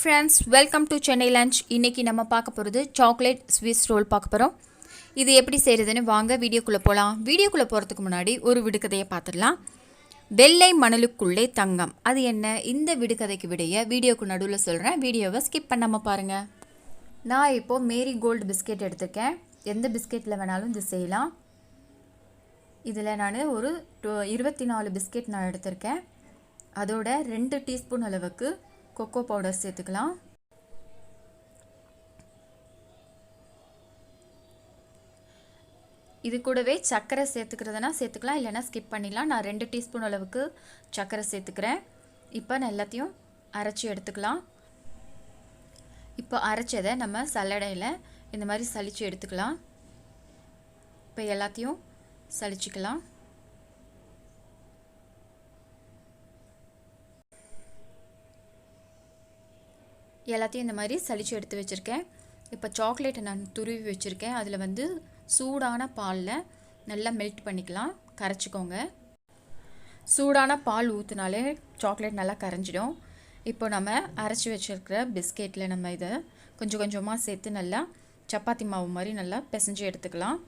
friends, welcome to Chennai lunch. இன்னைக்கு நம்ம பார்க்க போறது சாக்லேட் ஸ்விஸ் ரோல் பார்க்க போறோம். இது எப்படி செய்யறதுன்னு வாங்க வீடியோக்குள்ள போலாம். வீடியோக்குள்ள போறதுக்கு முன்னாடி ஒரு விடுகதையை பார்த்துடலாம். வெள்ளை மணலுக்குள்ளே தங்கம். அது என்ன? இந்த விடுகதைக்கு விடைய வீடியோக்கு நடுவுல சொல்றேன். வீடியோவை ஸ்கிப் பண்ணாம பாருங்க. நான் இப்போ மேரி கோல்டு பிஸ்கெட் எடுத்துக்கேன். எந்த பிஸ்கெட்ல வேணாலும் இது செய்யலாம். இதில் நான் ஒரு 24 பிஸ்கெட் நான் எடுத்திருக்கேன். அதோட 2 டீஸ்பூன் அளவுக்கு கொக்கோ பவுடர் சேர்த்துக்கலாம். இது கூடவே சர்க்கரை சேர்த்துக்கிறதுனா சேர்த்துக்கலாம், இல்லைன்னா ஸ்கிப் பண்ணிடலாம். நான் 2 டீஸ்பூன் அளவுக்கு சர்க்கரை சேர்த்துக்கிறேன். இப்போ நான் எல்லாத்தையும் அரைச்சி எடுத்துக்கலாம். இப்போ அரைச்சதை நம்ம சல்லடையில் இந்த மாதிரி சலிச்சு எடுத்துக்கலாம். இப்போ எல்லாத்தையும் சலிச்சுக்கலாம். எல்லாத்தையும் இந்த மாதிரி சலிச்சு எடுத்து வச்சுருக்கேன். இப்போ சாக்லேட்டை நான் துருவி வச்சுருக்கேன். அதில் வந்து சூடான பாலில் நல்லா மெல்ட் பண்ணிக்கலாம், கரைச்சிக்கோங்க. சூடான பால் ஊற்றினாலே சாக்லேட் நல்லா கரைஞ்சிடும். இப்போ நம்ம அரைச்சி வச்சுருக்கிற பிஸ்கெட்டில் நம்ம இதை கொஞ்சம் கொஞ்சமாக சேர்த்து நல்லா சப்பாத்தி மாவு மாதிரி நல்லா பிசைஞ்சு எடுத்துக்கலாம்.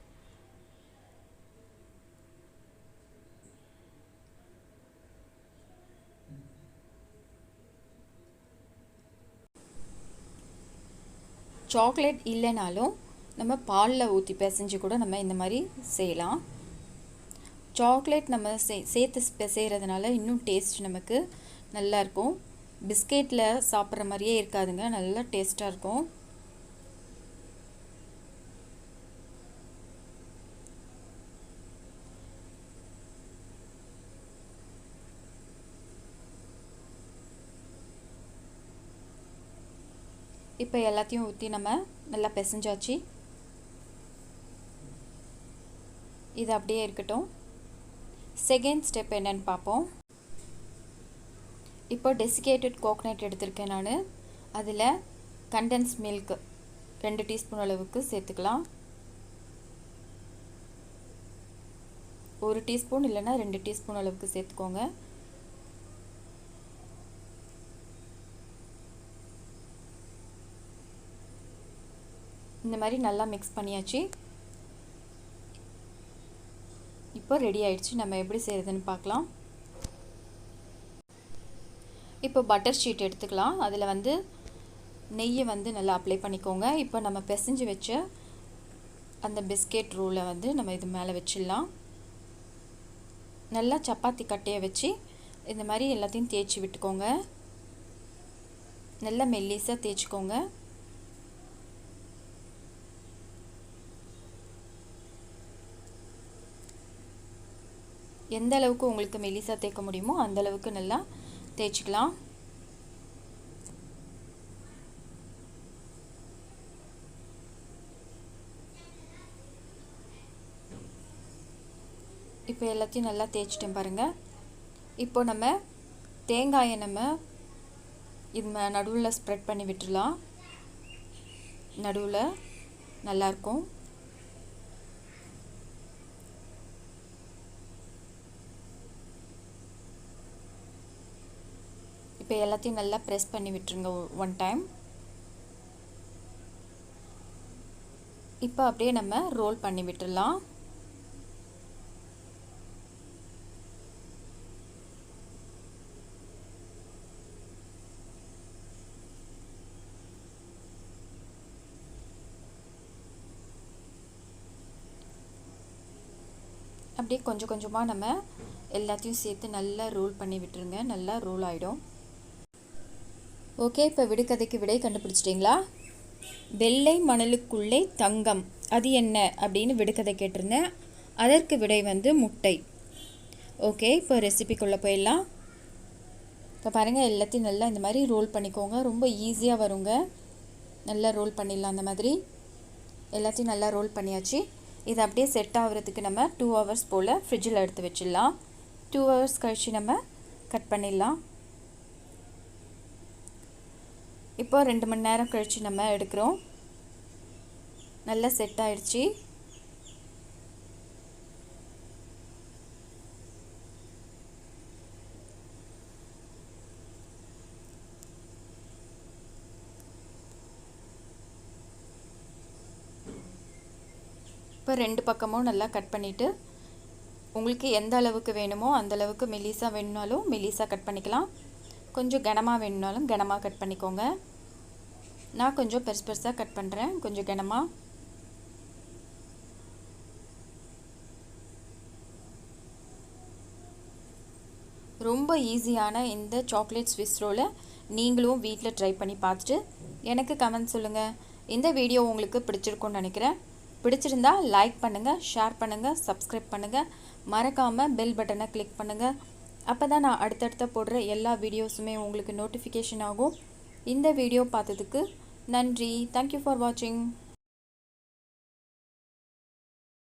சாக்லேட் இல்லைனாலும் நம்ம பாலில் ஊற்றி பிசைஞ்சு கூட நம்ம இந்த மாதிரி செய்யலாம். சாக்லேட் நம்ம சேர்த்து பிசைகிறதுனால இன்னும் டேஸ்ட் நமக்கு நல்லாயிருக்கும். பிஸ்கெட்டில் சாப்பிட்ற மாதிரியே இருக்காதுங்க, நல்லா டேஸ்ட்டாக இருக்கும். இப்போ எல்லாத்தையும் ஊற்றி நம்ம நல்லா பிசைஞ்சாச்சு. இது அப்படியே இருக்கட்டும். செகண்ட் ஸ்டெப் என்னன்னு பார்ப்போம். இப்போ டெசிகேட்டட் கோகனட் எடுத்திருக்கேன் நான். அதில் கண்டென்ஸ் மில்க் 2 டீஸ்பூன் அளவுக்கு சேர்த்துக்கலாம். 1 டீஸ்பூன் இல்லைன்னா 2 டீஸ்பூன் அளவுக்கு சேர்த்துக்கோங்க. இந்த மாதிரி நல்லா மிக்ஸ் பண்ணியாச்சு. இப்போ ரெடி ஆயிடுச்சு. நம்ம எப்படி செய்கிறதுன்னு பார்க்கலாம். இப்போ பட்டர் ஷீட் எடுத்துக்கலாம். அதில் வந்து நெய்யை வந்து நல்லா அப்ளை பண்ணிக்கோங்க. இப்போ நம்ம பிசைஞ்சு வச்ச அந்த பிஸ்கெட் ரோலை வந்து நம்ம இது மேலே வச்சிடலாம். நல்லா சப்பாத்தி கட்டையை வச்சு இந்த மாதிரி எல்லாத்தையும் தேய்ச்சி விட்டுக்கோங்க. நல்லா மெல்லிஸாக தேய்ச்சிக்கோங்க. எந்த அளவுக்கு உங்களுக்கு மெலிசாக தேய்க்க முடியுமோ அந்த அளவுக்கு நல்லா தேய்ச்சிக்கலாம். இப்போ எல்லாத்தையும் நல்லா தேய்ச்சிட்டேன் பாருங்கள். இப்போ நம்ம தேங்காயை நம்ம இது நடுவில் ஸ்ப்ரெட் பண்ணி விட்டுடலாம். நடுவில் நல்லாயிருக்கும். இப்போ எல்லாத்தையும் நல்லா ப்ரெஸ் பண்ணி விட்டுருங்க ஒன் டைம். இப்போ அப்படியே நம்ம ரோல் பண்ணி விட்டுடலாம். அப்படியே கொஞ்சம் கொஞ்சமாக நம்ம எல்லாத்தையும் சேர்த்து நல்லா ரோல் பண்ணி விட்டுருங்க. நல்லா ரோல் ஆகிடும். ஓகே, இப்போ விடுகதைக்கு விடை கண்டுபிடிச்சிட்டிங்களா? வெள்ளை மணலுக்குள்ளே தங்கம், அது என்ன அப்படின்னு விடுகதை கேட்டிருந்தேன். அதற்கு விடை வந்து முட்டை. ஓகே, இப்போ ரெசிபிக்குள்ளே போயிடலாம். இப்போ பாருங்கள், எல்லாத்தையும் நல்லா இந்த மாதிரி ரோல் பண்ணிக்கோங்க. ரொம்ப ஈஸியாக வருங்க. நல்லா ரோல் பண்ணிடலாம். அந்த மாதிரி எல்லாத்தையும் நல்லா ரோல் பண்ணியாச்சு. இது அப்படியே செட் ஆகிறதுக்கு நம்ம 2 ஹவர்ஸ் போல் ஃப்ரிட்ஜில் எடுத்து வச்சிடலாம். 2 ஹவர்ஸ் கழித்து நம்ம கட் பண்ணிடலாம். இப்போ 2 மணி நேரம் கழித்து நம்ம எடுக்கிறோம். நல்லா செட் ஆயிடுச்சு. இப்போ 2 பக்கமும் நல்லா கட் பண்ணிவிட்டு உங்களுக்கு எந்த அளவுக்கு வேணுமோ அந்த அளவுக்கு மெலிசாக வேணுனாலும் மெலிசாக கட் பண்ணிக்கலாம். கொஞ்சம் கனமாக வேணுனாலும் கனமாக கட் பண்ணிக்கோங்க. நான் கொஞ்சம் பெருசு பெருசாக கட் பண்ணுறேன், கொஞ்சம் கனமாக. ரொம்ப ஈஸியான இந்த சாக்லேட் ஸ்விஸ் ரோலை நீங்களும் வீட்டில் ட்ரை பண்ணி பார்த்துட்டு எனக்கு கமெண்ட் சொல்லுங்கள். இந்த வீடியோ உங்களுக்கு பிடிச்சிருக்கும்னு நினைக்கிறேன். பிடிச்சிருந்தா லைக் பண்ணுங்கள், ஷேர் பண்ணுங்கள், சப்ஸ்கிரைப் பண்ணுங்கள். மறக்காமல் பெல் பட்டனை கிளிக் பண்ணுங்கள். அப்போ தான் நான் அடுத்தடுத்த போடுற எல்லா வீடியோஸுமே உங்களுக்கு நோட்டிஃபிகேஷன் ஆகும். இந்த வீடியோ பார்த்ததுக்கு நன்றி. தேங்க்யூ ஃபார் வாட்சிங்.